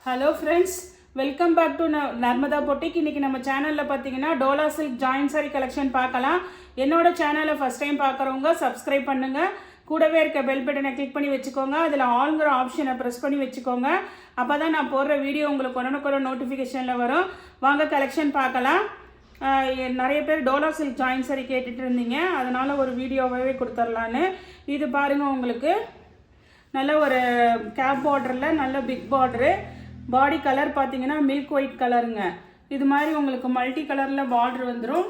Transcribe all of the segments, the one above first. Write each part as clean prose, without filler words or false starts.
Hello friends, welcome back to Narmada boutique. இன்றைக்கி நம்ம சேனலில் பார்த்தீங்கன்னா dola silk join saree collection பார்க்கலாம். என்னோட சேனலை ஃபஸ்ட் டைம் பார்க்குறவங்க சப்ஸ்கிரைப் பண்ணுங்கள். கூடவே இருக்க பெல் பட்டனை கிளிக் பண்ணி வச்சுக்கோங்க. அதில் ஆல்ங்கிற ஆப்ஷனை ப்ரெஸ் பண்ணி வச்சுக்கோங்க. அப்போ தான் நான் போடுற வீடியோ உங்களுக்கு உடனுக்குடன் நோட்டிஃபிகேஷனில் வரும். வாங்க கலெக்ஷன் பார்க்கலாம். நிறைய பேர் டோலா சில்க் ஜாயின் சாரி கேட்டுட்டு இருந்தீங்க, அதனால் ஒரு வீடியோவாகவே கொடுத்துர்லான்னு. இது பாருங்கள், உங்களுக்கு நல்ல ஒரு கேப் பார்டரில் நல்ல பிக் பார்டரு. பாடி கலர் பார்த்தீங்கன்னா மில்க் ஒயிட் கலருங்க. இது மாதிரி உங்களுக்கு மல்டி கலரில் பார்டர் வந்துடும்.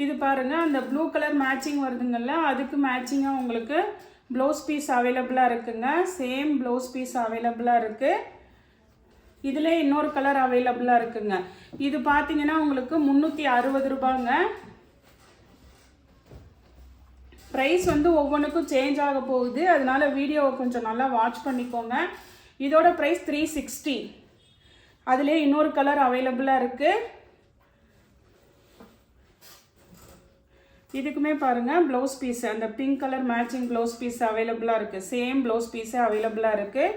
இது பாருங்கள், அந்த ப்ளூ கலர் மேட்சிங் வருதுங்கள்ல, அதுக்கு மேட்சிங்காக உங்களுக்கு ப்ளவுஸ் பீஸ் அவைலபிளாக இருக்குங்க. சேம் ப்ளவுஸ் பீஸ் அவைலபிளாக இருக்குது. இதில் இன்னொரு கலர் அவைலபிளாக இருக்குங்க. இது பார்த்தீங்கன்னா உங்களுக்கு 360 ரூபாங்க. ப்ரைஸ் வந்து ஒவ்வொன்றுக்கும் சேஞ்ச் ஆக போகுது, அதனால வீடியோவை கொஞ்சம் நல்லா வாட்ச் பண்ணிக்கோங்க. இதோட ப்ரைஸ் 360. அதுலேயே இன்னொரு கலர் அவைலபிளாக இருக்குது. இதுக்குமே பாருங்கள் ப்ளவுஸ் பீஸ் அந்த pink colour matching blouse piece அவைலபிளாக இருக்குது. சேம் ப்ளவுஸ் பீஸே அவைலபிளாக இருக்குது.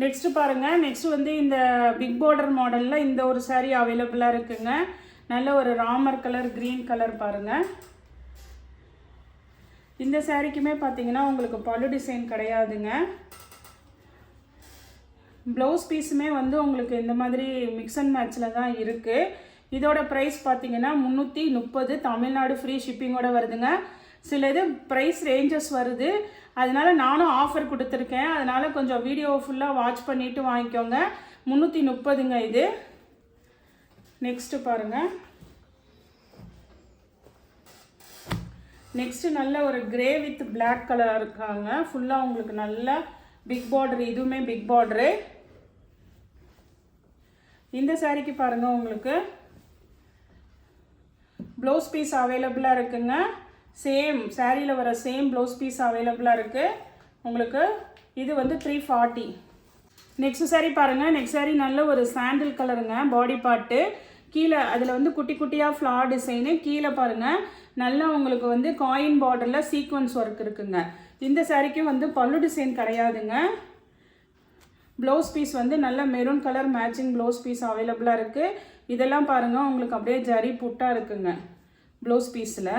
நெக்ஸ்ட்டு பாருங்கள், நெக்ஸ்ட்டு வந்து இந்த பிக் பார்டர் மாடலில் இந்த ஒரு சாரீ அவைலபிளாக இருக்குங்க. நல்ல ஒரு ராமர் கலர் க்ரீன் கலர் பாருங்கள். இந்த சாரீக்குமே பார்த்தீங்கன்னா உங்களுக்கு பல்லு டிசைன் கிடையாதுங்க. ப்ளவுஸ் பீஸுமே வந்து உங்களுக்கு இந்த மாதிரி மிக்ஸ் அண்ட் மேட்சில் தான் இருக்குது. இதோட ப்ரைஸ் பார்த்தீங்கன்னா 330. தமிழ்நாடு ஃப்ரீ ஷிப்பிங்கோடு வருதுங்க. சில இது ப்ரைஸ் ரேஞ்சஸ் வருது, அதனால நானும் ஆஃபர் கொடுத்துருக்கேன். அதனால் கொஞ்சம் வீடியோவை ஃபுல்லாக வாட்ச் பண்ணிவிட்டு வாங்கிக்கோங்க. 330ங்க இது. நெக்ஸ்ட்டு பாருங்கள், நெக்ஸ்ட்டு நல்ல ஒரு கிரே வித் பிளாக் கலர் இருக்காங்க. ஃபுல்லாக உங்களுக்கு நல்ல பிக் பார்டர், இதுவுமே பிக் பார்டரு. இந்த சாரீக்கு பாருங்கள், உங்களுக்கு ப்ளவுஸ் பீஸ் அவைலபிளாக இருக்குங்க. சேம் சாரியில் வர சேம் ப்ளவுஸ் பீஸ் அவைலபிளாக இருக்குது உங்களுக்கு. இது வந்து 340. நெக்ஸ்ட் சாரீ பாருங்கள். நெக்ஸ்ட் சாரீ நல்ல ஒரு சாண்டில் கலருங்க. பாடி பார்ட்டு கீழே அதில் வந்து குட்டி குட்டியாக ஃப்ளார் டிசைனு. கீழே பாருங்கள், நல்லா உங்களுக்கு வந்து காயின் பார்டரில் சீக்வன்ஸ் ஒர்க் இருக்குங்க. இந்த சாரீக்கும் வந்து பல்லு டிசைன் கிடையாதுங்க. ப்ளவுஸ் பீஸ் வந்து நல்ல maroon colour matching blouse piece அவைலபிளாக இருக்குது. இதெல்லாம் பாருங்கள், உங்களுக்கு அப்படியே ஜரி புட்டாக இருக்குங்க ப்ளவுஸ் பீஸில்.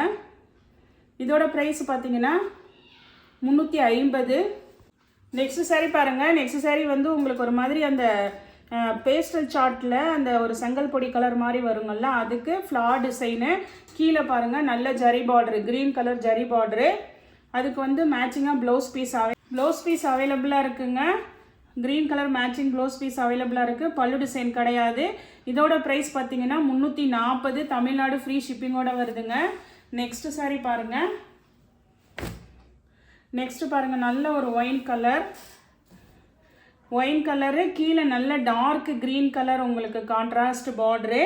இதோட ப்ரைஸ் பார்த்தீங்கன்னா 350. நெக்ஸ்ட் சாரீ பாருங்கள். நெக்ஸ்ட் சாரீ வந்து உங்களுக்கு ஒரு மாதிரி அந்த பேஸ்டல் சார்ட்டில் அந்த ஒரு செங்கல் பொடி கலர் மாதிரி வருங்கள்ல, அதுக்கு ஃப்ளார் டிசைனு. கீழே பாருங்கள் நல்ல zari border, green colour zari border. அதுக்கு வந்து மேட்சிங்காக ப்ளவுஸ் பீஸ் அவைலபிளாக இருக்குங்க. Green colour matching blouse piece அவைலபிளாக இருக்குது. பல்லு டிசைன் கிடையாது. இதோட ப்ரைஸ் பார்த்தீங்கன்னா 340. தமிழ்நாடு ஃப்ரீ ஷிப்பிங்கோடு வருதுங்க. நெக்ஸ்ட்டு சாரீ பாருங்கள். நெக்ஸ்ட்டு பாருங்கள், நல்ல ஒரு ஒயின் கலரு. கீழே நல்ல டார்க் க்ரீன் கலர் உங்களுக்கு கான்ட்ராஸ்ட் பார்டரு.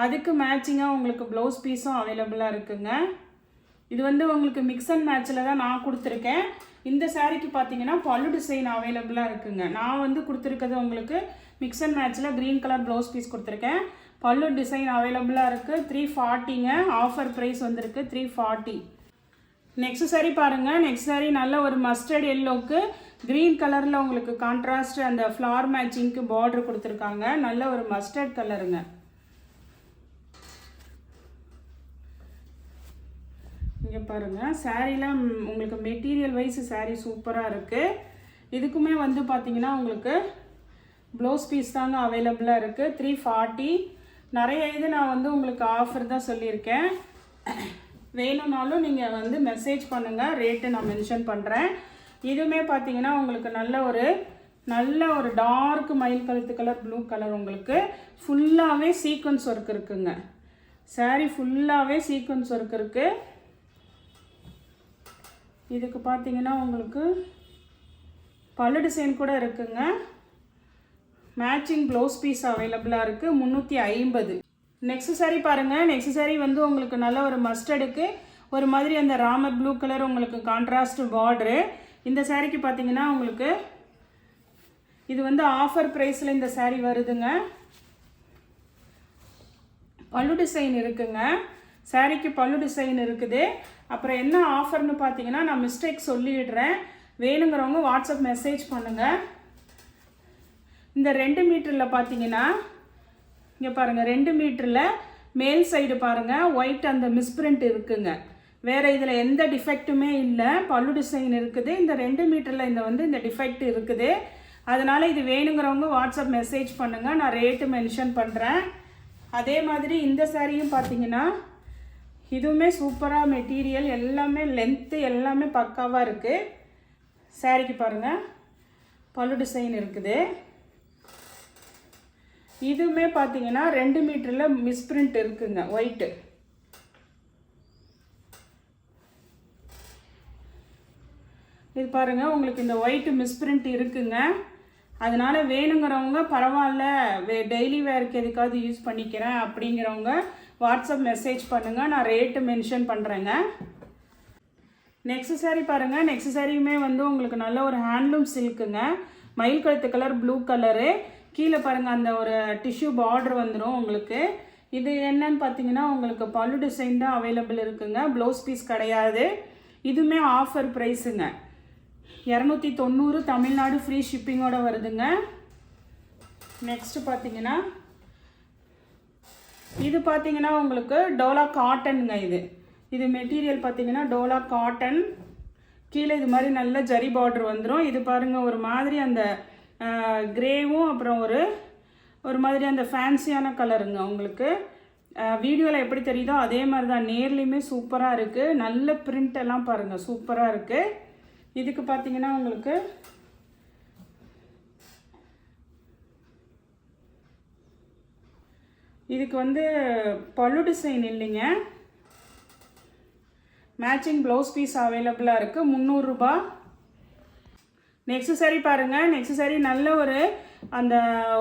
அதுக்கு மேட்சிங்காக உங்களுக்கு ப்ளவுஸ் பீஸும் அவைலபிளாக இருக்குங்க. இது வந்து உங்களுக்கு மிக்ஸ் அண்ட் மேட்சில் தான் நான் கொடுத்துருக்கேன். இந்த சாரீக்கு பார்த்தீங்கன்னா பல்லு டிசைன் அவைலபிளாக இருக்குங்க. நான் வந்து கொடுத்துருக்கிறது உங்களுக்கு மிக்ஸ் அண்ட் மேட்சில் க்ரீன் கலர் ப்ளவுஸ் பீஸ் கொடுத்துருக்கேன். பல்லு டிசைன் அவைலபிளாக இருக்குது. 340ங்க. ஆஃபர் ப்ரைஸ் வந்துருக்கு 340. நெக்ஸ்ட் சாரீ பாருங்கள். நெக்ஸ்ட் சாரீ நல்ல ஒரு மஸ்டர்ட் எல்லோவுக்கு க்ரீன் கலரில் உங்களுக்கு கான்ட்ராஸ்ட் அந்த ஃப்ளார் மேட்சிங்க்கு பார்டர் கொடுத்துருக்காங்க. நல்ல ஒரு மஸ்டர்ட் கலருங்க. இங்கே பாருங்கள், சாரீலாம் உங்களுக்கு மெட்டீரியல் வைஸ் சாரீ சூப்பராக இருக்குது. இதுக்குமே வந்து பார்த்தீங்கன்னா உங்களுக்கு ப்ளவுஸ் பீஸ் தாங்க அவைலபிளாக இருக்குது. 340. நிறைய இது நான் வந்து உங்களுக்கு ஆஃபர் தான் சொல்லியிருக்கேன். வேணும்னாலும் நீங்கள் வந்து மெசேஜ் பண்ணுங்கள், ரேட்டு நான் மென்ஷன் பண்ணுறேன். இதுவுமே பார்த்தீங்கன்னா உங்களுக்கு நல்ல ஒரு டார்க் மயில் கழுத்து கலர் ப்ளூ கலர். உங்களுக்கு ஃபுல்லாகவே சீக்வன்ஸ் ஒர்க் இருக்குங்க. சாரீ ஃபுல்லாகவே சீக்வன்ஸ் ஒர்க் இருக்குது. இதுக்கு பார்த்தீங்கன்னா உங்களுக்கு பல்லு டிசைன் கூட இருக்குங்க. மேட்சிங் ப்ளவுஸ் பீஸ் அவைலபிளாக இருக்குது. 350. நெக்ஸ்ட் சாரீ பாருங்கள். நெக்ஸ்ட் சாரீ வந்து உங்களுக்கு நல்ல ஒரு மஸ்டர்டுக்கு ஒரு மாதிரி அந்த ராமர் ப்ளூ கலர் உங்களுக்கு கான்ட்ராஸ்ட் பார்டரு. இந்த சாரீக்கு பார்த்தீங்கன்னா உங்களுக்கு இது வந்து ஆஃபர் ப்ரைஸில் இந்த சாரீ வருதுங்க. பல்லு டிசைன் இருக்குங்க. சாரீக்கு பல்லு டிசைன் இருக்குது. அப்புறம் என்ன ஆஃபர்னு பார்த்தீங்கன்னா நான் மிஸ்டேக் சொல்லிடுறேன், வேணுங்கிறவங்க வாட்ஸ்அப் மெசேஜ் பண்ணுங்கள். இந்த 2 மீட்டரில் பார்த்தீங்கன்னா இங்கே பாருங்கள், 2 மீட்டரில் மேல் சைடு பாருங்கள் ஒயிட் அந்த மிஸ்பிரிண்ட் இருக்குங்க. வேறு இதில் எந்த டிஃபெக்ட்டுமே இல்லை, பல்லு டிசைன் இருக்குது. இந்த 2 மீட்டரில் இந்த டிஃபெக்ட் இருக்குது. அதனால் இது வேணுங்கிறவங்க வாட்ஸ்அப் மெசேஜ் பண்ணுங்கள், நான் ரேட்டு மென்ஷன் பண்ணுறேன். அதே மாதிரி இந்த சாரியும் பார்த்தீங்கன்னா இதுவுமே சூப்பராக மெட்டீரியல் எல்லாமே லென்த்து எல்லாமே பக்காவாக இருக்குது. சாரிக்கு பாருங்கள் பல்லு டிசைன் இருக்குது. இதுவுமே பார்த்தீங்கன்னா 2 மீட்டரில் மிஸ்பிரிண்ட் இருக்குங்க ஒயிட்டு. இது பாருங்கள் உங்களுக்கு இந்த ஒயிட்டு மிஸ்பிரிண்ட் இருக்குங்க. அதனால் வேணுங்கிறவங்க பரவாயில்ல டெய்லி வேருக்கு எதுக்காவது யூஸ் பண்ணிக்கிறேன் அப்படிங்கிறவங்க வாட்ஸ்அப் மெசேஜ் பண்ணுங்கள், நான் ரேட்டு மென்ஷன் பண்ணுறேங்க. நெக்ஸ்ட் சாரீ பாருங்கள். நெக்ஸ்ட் சாரியுமே உங்களுக்கு நல்ல ஒரு ஹேண்ட்லூம் சில்க்குங்க, மயில் கழுத்து கலர் ப்ளூ கலரு. கீழே பாருங்கள் அந்த ஒரு டிஷ்யூ பார்டர் வந்துடும் உங்களுக்கு. இது என்னன்னு பார்த்தீங்கன்னா உங்களுக்கு பல்லு டிசைன் தான் அவைலபிள் இருக்குங்க, ப்ளவுஸ் பீஸ் கிடையாது. இதுவுமே ஆஃபர் ப்ரைஸுங்க, 290 தமிழ்நாடு ஃப்ரீ ஷிப்பிங்கோடு வருதுங்க. நெக்ஸ்ட்டு பார்த்தீங்கன்னா இது பார்த்தீங்கன்னா உங்களுக்கு டோலா காட்டனுங்க. இது மெட்டீரியல் பார்த்தீங்கன்னா டோலா காட்டன். கீழே இது மாதிரி நல்ல ஜரி பார்டர் வந்துடும். இது பாருங்கள் ஒரு மாதிரி அந்த கிரேவும் அப்புறம் ஒரு மாதிரி அந்த ஃபேன்சியான கலருங்க. உங்களுக்கு வீடியோவில் எப்படி தெரியுதோ அதே மாதிரி தான், நேர்லேயுமே சூப்பராக இருக்குது. நல்ல பிரிண்ட் எல்லாம் பாருங்கள் சூப்பராக இருக்குது. இதுக்கு பார்த்தீங்கன்னா உங்களுக்கு இதுக்கு பல்லு டிசைன் இல்லைங்க, மேட்சிங் ப்ளவுஸ் பீஸ் அவைலபிளாக இருக்குது, 300 ரூபாய். நெக்ஸ்ட் சாரி பாருங்கள். நெக்ஸ்ட் சாரி நல்ல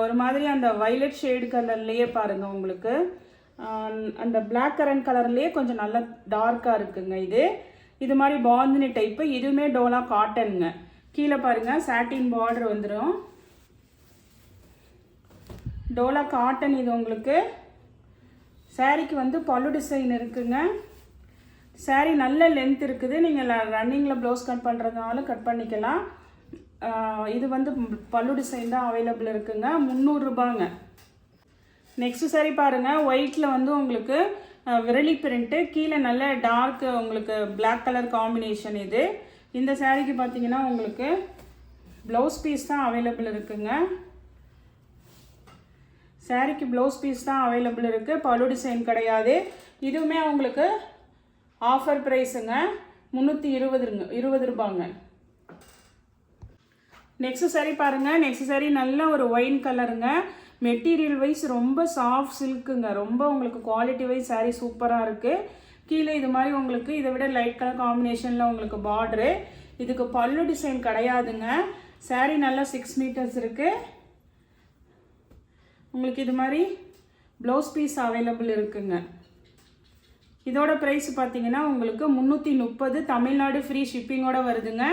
ஒரு மாதிரி அந்த வைலட் ஷேடு கலர்லேயே பாருங்கள் உங்களுக்கு அந்த பிளாக் கரண்ட் கலர்லேயே கொஞ்சம் நல்லா டார்க்காக இருக்குங்க. இது மாதிரி பாந்தினி டைப்பு. இதுவுமே டோலா காட்டனுங்க. கீழே பாருங்கள் சாட்டின் பார்டர் வந்துடும். டோலா காட்டன் இது உங்களுக்கு. சாரிக்கு பல்லு டிசைன் இருக்குங்க. சாரி நல்ல லென்த் இருக்குது, நீங்கள் ரன்னிங்கில் ப்ளவுஸ் கட் பண்ணுறதுனால கட் பண்ணிக்கலாம். இது பல்லு டிசைன் தான் அவைலபிள் இருக்குங்க, 300 ரூபாங்க. நெக்ஸ்ட் சாரி பாருங்கள். ஒயிட்டில் உங்களுக்கு விரலி பிரிண்ட்டு, கீழே நல்ல டார்க் உங்களுக்கு பிளாக் கலர் காம்பினேஷன். இந்த சாரிக்கு பார்த்தீங்கன்னா உங்களுக்கு ப்ளவுஸ் பீஸ் தான் அவைலபிள் இருக்குங்க. சாரிக்கு ப்ளவுஸ் பீஸ் தான் அவைலபிள் இருக்குது, பல்லு டிசைன் கிடையாது. இதுவுமே உங்களுக்கு ஆஃபர் ப்ரைஸுங்க, 320 ரூபாங்க. நெக்ஸ்ட் சாரி பாருங்கள். நெக்ஸ்ட் சாரி நல்ல ஒரு ஒயின் கலருங்க. மெட்டீரியல் வைஸ் ரொம்ப சாஃப்ட் சில்க்குங்க, ரொம்ப உங்களுக்கு குவாலிட்டி வைஸ் சாரீ சூப்பராக இருக்குது. கீழே இது மாதிரி உங்களுக்கு இதை விட லைட் கலர் காம்பினேஷனில் உங்களுக்கு பார்டரு. இதுக்கு பல்லு டிசைன் கிடையாதுங்க. சாரீ நல்லா 6 மீட்டர்ஸ் இருக்குது. உங்களுக்கு இது மாதிரி ப்ளவுஸ் பீஸ் அவைலபிள் இருக்குங்க. இதோட ப்ரைஸ் பார்த்தீங்கன்னா உங்களுக்கு 330 தமிழ்நாடு ஃப்ரீ ஷிப்பிங்கோடு வருதுங்க.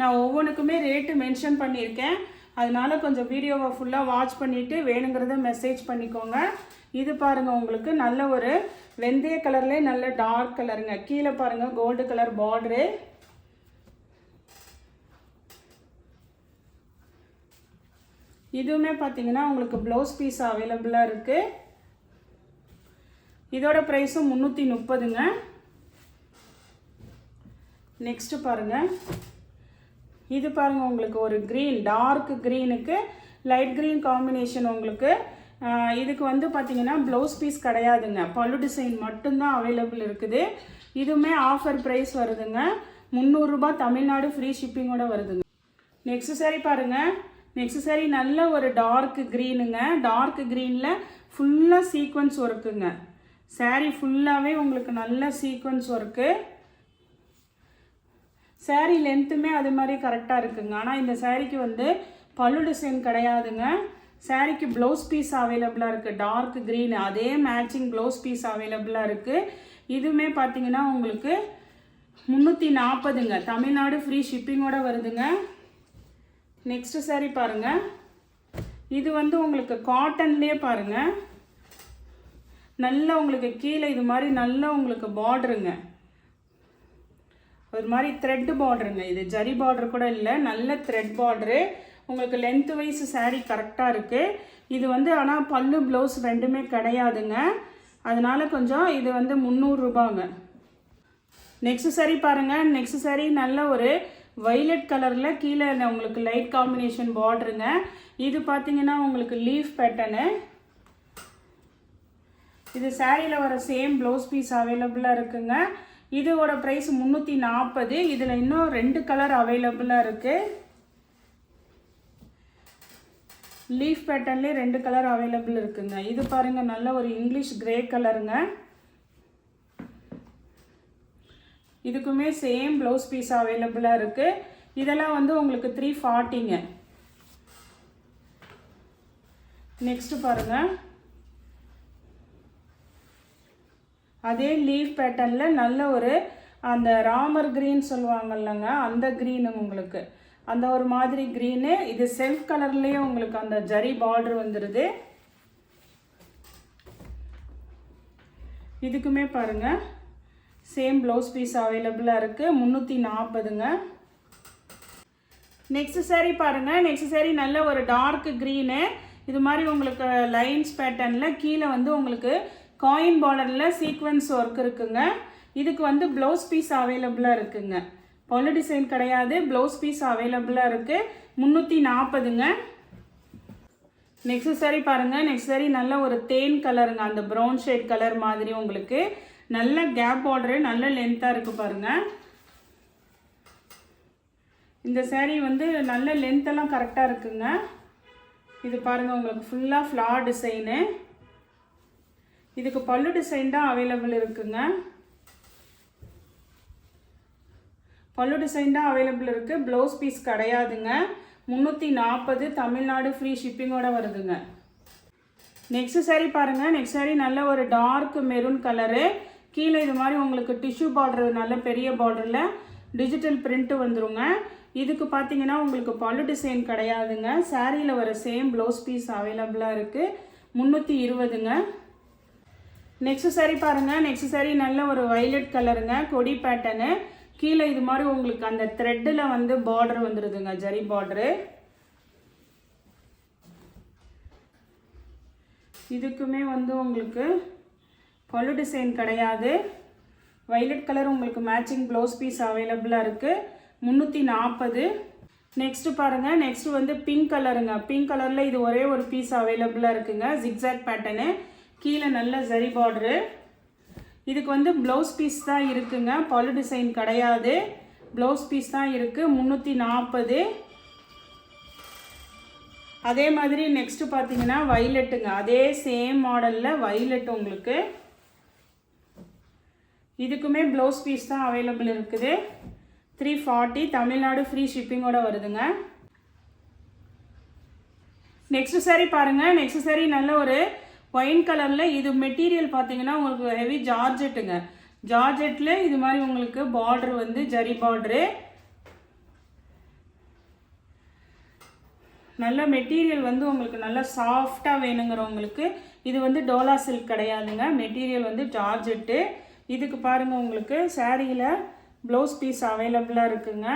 நான் ஒவ்வொன்றுக்குமே ரேட்டு மென்ஷன் பண்ணியிருக்கேன், அதனால் கொஞ்சம் வீடியோவை ஃபுல்லாக வாட்ச் பண்ணிவிட்டு வேணுங்கிறத மெசேஜ் பண்ணிக்கோங்க. இது பாருங்கள் உங்களுக்கு நல்ல ஒரு வெந்தய கலர்லேயே நல்ல டார்க் கலருங்க. கீழே பாருங்கள் கோல்டு கலர் பார்டரு. இதுவுமே பார்த்தீங்கன்னா உங்களுக்கு ப்ளவுஸ் பீஸ் அவைலபிளாக இருக்குது. இதோட ப்ரைஸும் 330ங்க. நெக்ஸ்ட்டு பாருங்கள். இது பாருங்கள் உங்களுக்கு ஒரு க்ரீன், டார்க் க்ரீனுக்கு லைட் க்ரீன் காம்பினேஷன் உங்களுக்கு. இதுக்கு பார்த்தீங்கன்னா ப்ளவுஸ் பீஸ் கிடையாதுங்க, பல்லு டிசைன் மட்டும்தான் அவைலபிள் இருக்குது. இதுவுமே ஆஃபர் ப்ரைஸ் வருதுங்க, 300 ரூபாய் தமிழ்நாடு ஃப்ரீ ஷிப்பிங்கோட வருதுங்க. நெக்ஸ்ட் சாரி பாருங்கள். நெக்ஸ்ட் சாரி நல்ல ஒரு டார்க் க்ரீனுங்க. டார்க் க்ரீனில் ஃபுல்லாக சீக்வன்ஸ் ஒர்க்குங்க. சாரி ஃபுல்லாகவே உங்களுக்கு நல்ல சீக்வன்ஸ் ஒர்க்கு. சாரீ லென்த்துமே அது மாதிரி கரெக்டாக இருக்குங்க. ஆனால் இந்த சாரீக்கு பல்லு டிசைன் கிடையாதுங்க. சாரீக்கு ப்ளவுஸ் பீஸ் அவைலபிளாக இருக்குது, டார்க் க்ரீன் அதே மேட்சிங் ப்ளவுஸ் பீஸ் அவைலபிளாக இருக்குது. இதுவுமே பார்த்தீங்கன்னா உங்களுக்கு 340ங்க, தமிழ்நாடு ஃப்ரீ ஷிப்பிங்கோடு வருதுங்க. நெக்ஸ்ட் சாரீ பாருங்கள். இது உங்களுக்கு காட்டன்லேயே பாருங்கள் நல்லா உங்களுக்கு கீழே இது மாதிரி நல்லா உங்களுக்கு பார்டருங்க, ஒரு மாதிரி த்ரெட் பார்டருங்க. இது ஜரி பார்டர் கூட இல்லை, நல்ல த்ரெட் பார்டரு. உங்களுக்கு லென்த் வைஸ் சாரீ கரெக்டாக இருக்குது. இது வந்து ஆனால் பல்லு ப்ளவுஸ் ரெண்டுமே கிடையாதுங்க, அதனால கொஞ்சம் இது வந்து 300 ரூபாங்க. நெக்ஸ்ட் சாரீ பாருங்கள். நெக்ஸ்ட் சாரீ நல்ல ஒரு வைலட் கலரில் கீழே உங்களுக்கு லைட் காம்பினேஷன் பார்டருங்க. இது பார்த்தீங்கன்னா உங்களுக்கு லீஃப் பேட்டர்னு. இது சாரியில் வர சேம் ப்ளவுஸ் பீஸ் அவைலபிளாக இருக்குங்க. இதோட ப்ரைஸ் 340. இதில் இன்னும் 2 கலர் அவைலபிளாக இருக்குது. லீஃப் பேட்டர்ன்லேயே 2 கலர் அவைலபிள் இருக்குங்க. இது பாருங்கள் நல்ல ஒரு இங்கிலீஷ் கிரே கலருங்க. இதுக்குமே சேம் ப்ளவுஸ் பீஸ் அவைலபிளாக இருக்குது. இதெல்லாம் வந்து உங்களுக்கு 340ங்க. நெக்ஸ்ட்டு பாருங்கள், அதே லீஃப் பேட்டர்னில் நல்ல ஒரு அந்த ராமர் க்ரீன் சொல்லுவாங்கல்லங்க, அந்த க்ரீனு உங்களுக்கு அந்த ஒரு மாதிரி க்ரீனு. இது செல்ஃப் கலர்லேயே உங்களுக்கு அந்த ஜரி பார்டர் வந்துடுது. இதுக்குமே பாருங்கள் சேம் ப்ளவுஸ் பீஸ் அவைலபிளாக இருக்குது. 340ங்க. நெக்ஸ்ட் சாரீ பாருங்கள். நெக்ஸ்ட் சாரீ நல்ல ஒரு டார்க் க்ரீனு. இது மாதிரி உங்களுக்கு லைன்ஸ் பேட்டர்னில் கீழே வந்து உங்களுக்கு காயின் பார்டரில் சீக்வன்ஸ் ஒர்க் இருக்குங்க. இதுக்கு வந்து ப்ளவுஸ் பீஸ் அவைலபிளாக இருக்குங்க. பல்லு டிசைன் கிடையாது, ப்ளவுஸ் பீஸ் அவைலபிளாக இருக்குது. 340ங்க. நெக்ஸ்ட் சாரீ பாருங்கள். நெக்ஸ்ட் சாரீ நல்ல ஒரு தேன் கலருங்க, அந்த ப்ரௌன் ஷேட் கலர் மாதிரி உங்களுக்கு நல்ல கேப் பார்டரு, நல்ல லென்த்தாக இருக்குது பாருங்கள். இந்த சாரீ வந்து நல்ல லென்த்தெல்லாம் கரெக்டாக இருக்குங்க. இது பாருங்கள் உங்களுக்கு ஃபுல்லாக ஃப்ளார் டிசைனு. இதுக்கு பல்லு டிசைன் தான் அவைலபிள் இருக்குங்க. பல்லு டிசைன் தான் அவைலபிள் இருக்குது, ப்ளவுஸ் பீஸ் கிடையாதுங்க. 340 தமிழ்நாடு ஃப்ரீ ஷிப்பிங்கோட வருதுங்க. நெக்ஸ்ட் சாரீ பாருங்கள். நெக்ஸ்ட் சாரீ நல்ல ஒரு டார்க் மெரூன் கலரு. கீழே இது மாதிரி உங்களுக்கு டிஷ்யூ பார்டர், நல்ல பெரிய பார்டரில் டிஜிட்டல் பிரிண்ட்டு வந்துருங்க. இதுக்கு பார்த்தீங்கன்னா உங்களுக்கு பல்லு டிசைன் கிடையாதுங்க. சாரியில் வர சேம் ப்ளவுஸ் பீஸ் அவைலபிளாக இருக்குது. 320ங்க. நெக்ஸ்ட் சாரீ பாருங்கள். நெக்ஸ்ட் சாரீ நல்ல ஒரு வைலட் கலருங்க, கொடி பேட்டர்னு. கீழே இது மாதிரி உங்களுக்கு அந்த த்ரெட்டில் வந்து பார்டர் வந்துடுதுங்க, ஜரி பார்டரு. இதுக்குமே வந்து உங்களுக்கு பல்லு டிசைன் கிடையாது. வைலட் கலர் உங்களுக்கு மேட்சிங் ப்ளவுஸ் பீஸ் அவைலபிளாக இருக்குது. 340. நெக்ஸ்ட்டு பாருங்கள். நெக்ஸ்ட் வந்து பிங்க் கலருங்க. பிங்க் கலரில் இது ஒரே ஒரு பீஸ் அவைலபிளாக இருக்குங்க, ஜிக்ஸாக் பேட்டர்னு. கீழே நல்ல ஜரி பார்டரு. இதுக்கு வந்து ப்ளவுஸ் பீஸ் தான் இருக்குங்க, பல்லு டிசைன் கிடையாது, ப்ளவுஸ் பீஸ் தான் இருக்குது. 340. அதே மாதிரி நெக்ஸ்ட்டு பார்த்தீங்கன்னா வைலட்டுங்க, அதே சேம் மாடலில் வைலட் உங்களுக்கு. இதுக்குமே ப்ளவுஸ் பீஸ் தான் அவைலபிள் இருக்குது. 340 தமிழ்நாடு ஃப்ரீ ஷிப்பிங்கோட வருதுங்க. நெக்ஸ்ட் சாரீ பாருங்கள். நெக்ஸ்ட் சாரீ நல்ல ஒரு ஒயின் கலரில். இது மெட்டீரியல் பார்த்தீங்கன்னா உங்களுக்கு ஹெவி ஜார்ஜெட்டுங்க. ஜார்ஜெட்டில் இது மாதிரி உங்களுக்கு பார்டர் வந்து ஜரி பார்டரு. நல்ல மெட்டீரியல் வந்து உங்களுக்கு நல்லா சாஃப்டாக வேணுங்கிறவங்களுக்கு இது வந்து டோலா சில்க் கிடையாதுங்க, மெட்டீரியல் வந்து ஜார்ஜெட்டு. இதுக்கு பாருங்கள் உங்களுக்கு சாரியில் ப்ளவுஸ் பீஸ் அவைலபிளாக இருக்குங்க.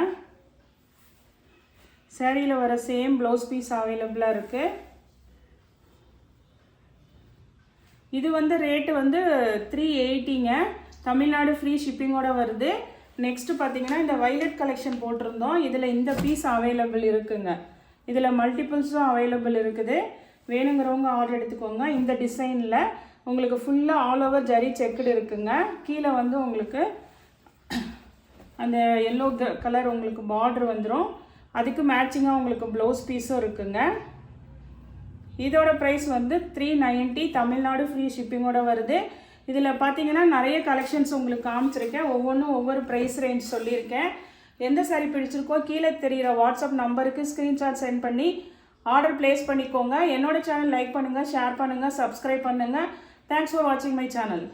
சாரியில் வர சேம் ப்ளவுஸ் பீஸ் அவைலபிளாக இருக்குது. இது வந்து ரேட்டு வந்து 380ங்க, தமிழ்நாடு ஃப்ரீ ஷிப்பிங்கோட வருது. நெக்ஸ்ட்டு பார்த்தீங்கன்னா இந்த வைலட் கலெக்ஷன் போட்டிருந்தோம், இதில் இந்த பீஸ் அவைலபிள் இருக்குங்க. இதில் மல்டிபிள்ஸும் அவைலபிள் இருக்குது. வேணுங்கிறவங்க ஆர்டர் எடுத்துக்கோங்க. இந்த டிசைனில் உங்களுக்கு ஃபுல்லாக ஆல் ஓவர் ஜரி செக்குடு இருக்குங்க. கீழே வந்து உங்களுக்கு அந்த எல்லோ கலர் உங்களுக்கு பார்டர் வந்துடும். அதுக்கு மேட்சிங்காக உங்களுக்கு ப்ளவுஸ் பீஸும் இருக்குங்க. இதோட ப்ரைஸ் வந்து 390 தமிழ்நாடு ஃப்ரீ ஷிப்பிங்கோட வருது. இதில் பார்த்தீங்கன்னா நிறைய கலெக்ஷன்ஸ் உங்களுக்கு காமிச்சிருக்கேன், ஒவ்வொன்றும் ஒவ்வொரு ப்ரைஸ் ரேஞ்ச் சொல்லியிருக்கேன். எந்த சாரீ பிடிச்சிருக்கோ கீழே தெரிகிற வாட்ஸ்அப் நம்பருக்கு ஸ்க்ரீன்ஷாட் சென்ட் பண்ணி ஆர்டர் ப்ளேஸ் பண்ணிக்கோங்க. என்னோட சேனல் லைக் பண்ணுங்கள், ஷேர் பண்ணுங்கள், சப்ஸ்கிரைப் பண்ணுங்கள். தேங்க்ஸ் ஃபார் வாட்சிங் மை சேனல்.